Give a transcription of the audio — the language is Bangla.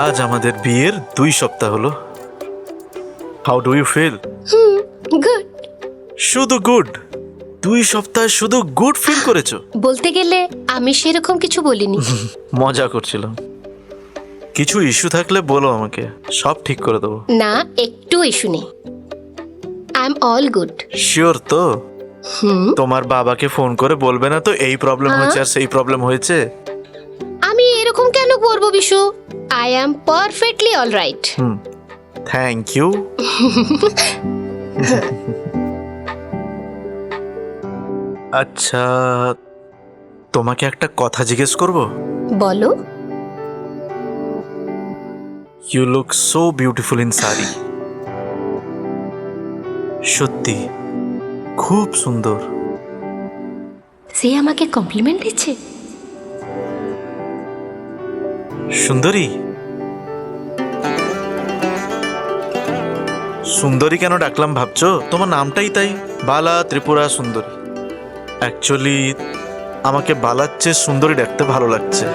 আজ আমাদের বিয়ের 2 সপ্তাহ হলো। How do you feel? Good. শুধু গুড? 2 সপ্তাহ শুধু গুড ফিল করেছো? বলতে গেলে আমি সেরকম কিছু বলিনি। মজা করছিলাম। কিছু ইস্যু থাকলে বলো আমাকে, সব ঠিক করে দেবো। না, একটু ইস্যু নেই। I am all good. Sure তো? তোমার বাবাকে ফোন করে বলবে না তো এই প্রবলেম হয়েছে আর সেই প্রবলেম হয়েছে? আমি এরকম কেন করবো Bishu? I am perfectly all right. Thank you. আচ্ছা, তোমাকে একটা কথা জিজ্ঞেস করব? বলো। You look so beautiful in sari. সত্যি খুব সুন্দর। সে আমাকে কমপ্লিমেন্ট দিচ্ছে। সুন্দরী? সুন্দরী কেন ডাকলাম ভাবছো? তোমার নামটাই তাই, বালা ত্রিপুরা সুন্দরী। অ্যাকচুয়ালি আমাকে বালার চেয়ে সুন্দরী ডাকতে ভালো লাগছে।